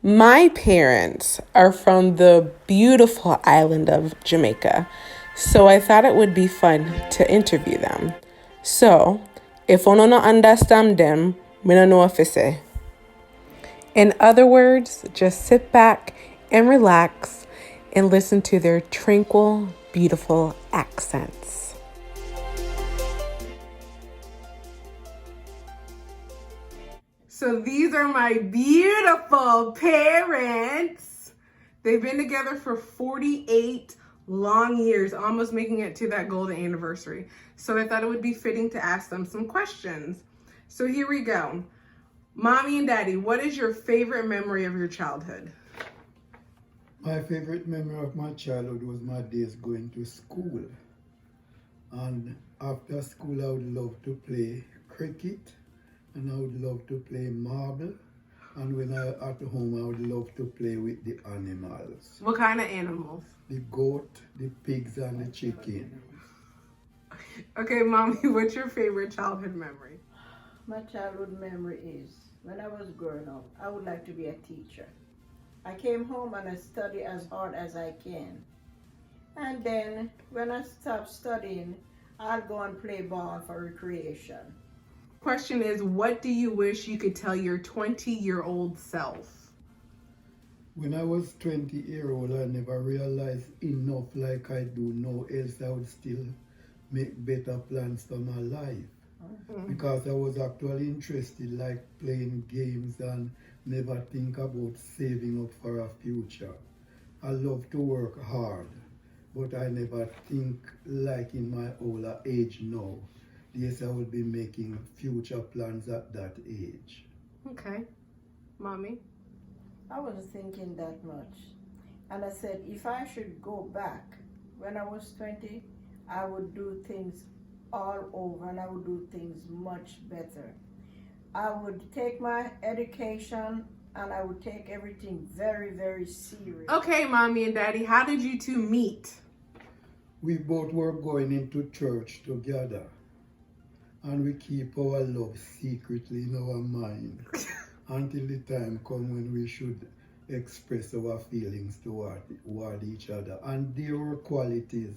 My parents are from the beautiful island of Jamaica, so I thought it would be fun to interview them. So, if one no understand them, me no know what to say. In other words, just sit back and relax and listen to their tranquil, beautiful accents. So these are my beautiful parents. They've been together for 48 long years, almost making it to that golden anniversary. So I thought it would be fitting to ask them some questions. So here we go. Mommy and Daddy, what is your favorite memory of your childhood? My favorite memory of my childhood was my days going to school. And after school, I would love to play cricket and I would love to play marble. And when I at home, I would love to play with the animals. What kind of animals? The goat, the pigs, and the chicken. Okay, Mommy, what's your favorite childhood memory? My childhood memory is when I was growing up, I would like to be a teacher. I came home and I study as hard as I can. And then when I stopped studying, I'll go and play ball for recreation. Question is, what do you wish you could tell your 20-year-old self? When I was 20-year-old, I never realized enough like I do now, else I would still make better plans for my life. Because I was actually interested like playing games and never think about saving up for a future. I love to work hard, but I never think like in my older age now. Yes, I will be making future plans at that age. Okay. Mommy? I wasn't thinking that much. And I said, if I should go back when I was 20, I would do things all over and I would do things much better. I would take my education and I would take everything very, very serious. Okay, Mommy and Daddy, how did you two meet? We both were going into church together. And we keep our love secretly in our mind until the time comes when we should express our feelings toward each other. And there were qualities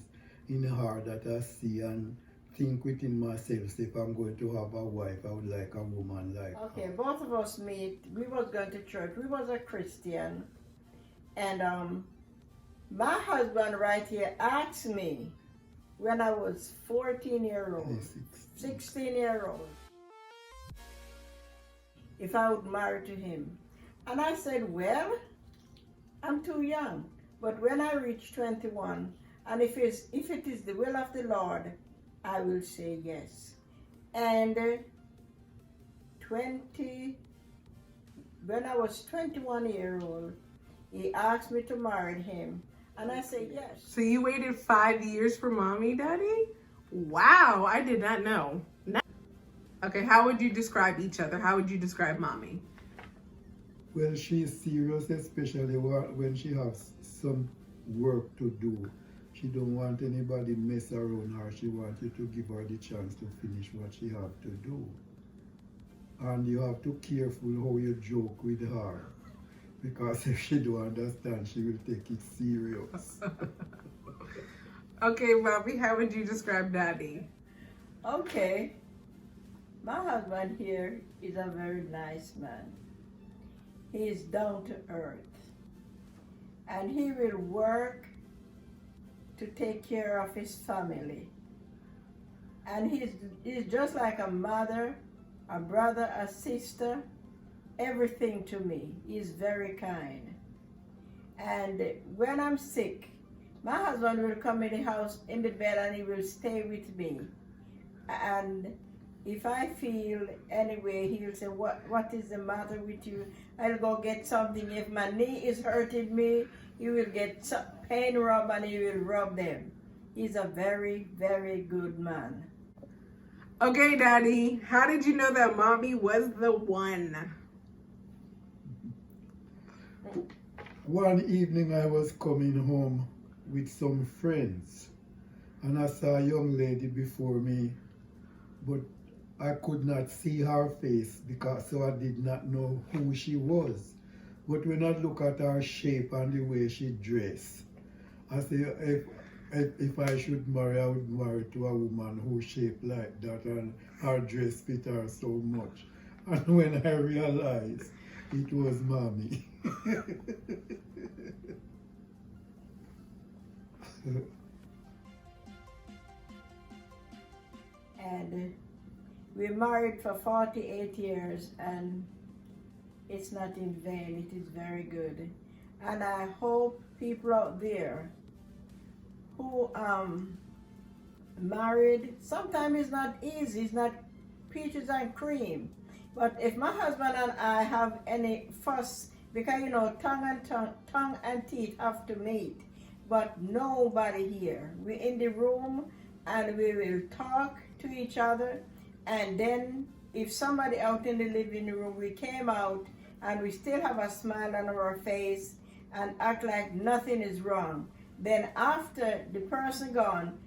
in her that I see and think within myself, if I'm going to have a wife, I would like a woman like her. Okay, both of us meet. We was going to church. We was a Christian. And my husband right here asked me when I was 14-year-old, 16-year-old, if I would marry to him. And I said, well, I'm too young. But when I reach 21, and if it is the will of the Lord, I will say yes. And when I was 21-year-old, he asked me to marry him. And I said yes. So you waited 5 years for Mommy, Daddy? Wow, I did not know. Okay, how would you describe each other? How would you describe Mommy? Well, she's serious, especially when she has some work to do. She don't want anybody mess around her. She wants you to give her the chance to finish what she have to do. And you have to be careful how you joke with her. Because if she don't understand, she will take it serious. Okay, Mommy, how would you describe Daddy? Okay. My husband here is a very nice man. He is down to earth. And he will work to take care of his family. And he's just like a mother, a brother, a sister, everything to me. He's very kind. And when I'm sick, my husband will come in the house, in the bed, and he will stay with me. And if I feel anyway, he'll say, what is the matter with you? I'll go get something. If my knee is hurting me, he will get some pain rub and he will rub them. He's a very, very good man. Okay, Daddy, how did you know that Mommy was the one? One evening I was coming home with some friends and I saw a young lady before me, but I could not see her face so I did not know who she was. But when I look at her shape and the way she dressed, I say if I should marry, I would marry to a woman who shaped like that and her dress fit her so much. And when I realized it was mommy. And we're married for 48 years, and it's not in vain. It is very good. And I hope people out there who married, sometimes it's not easy, it's not peaches and cream. But if my husband and I have any fuss, because tongue and teeth have to meet, but nobody here. We're in the room and we will talk to each other, and then if somebody out in the living room, we came out and we still have a smile on our face and act like nothing is wrong. Then after the person gone,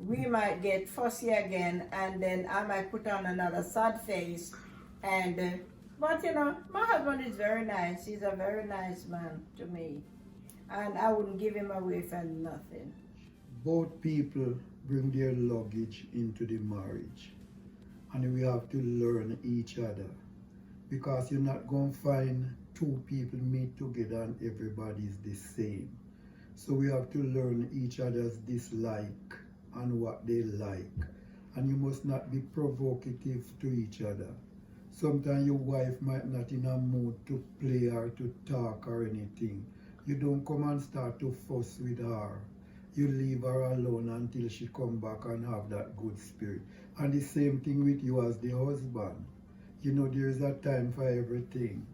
we might get fussy again, and then I might put on another sad face. And but my husband is very nice. He's a very nice man to me, and I wouldn't give him away for nothing. Both people bring their luggage into the marriage, and we have to learn each other, because you're not going to find two people meet together and everybody's the same. So we have to learn each other's dislike and what they like, and you must not be provocative to each other. Sometimes your wife might not in a mood to play or to talk or anything. You don't come and start to fuss with her. You leave her alone until she come back and have that good spirit. And the same thing with you as the husband. There is a time for everything.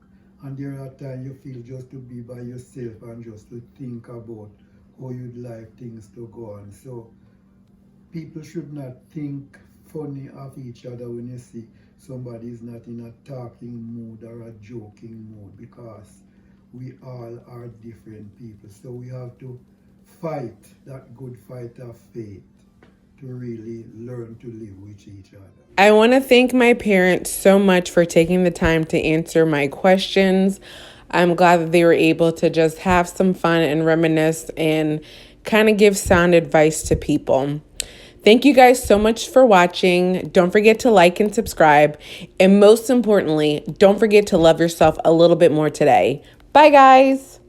And there are times you feel just to be by yourself and just to think about how you'd like things to go on. So people should not think funny of each other when you see somebody is not in a talking mood or a joking mood, because we all are different people. So we have to fight that good fight of faith to really learn to live with each other. I want to thank my parents so much for taking the time to answer my questions. I'm glad that they were able to just have some fun and reminisce and kind of give sound advice to people. Thank you guys so much for watching. Don't forget to like and subscribe. And most importantly, don't forget to love yourself a little bit more today. Bye, guys.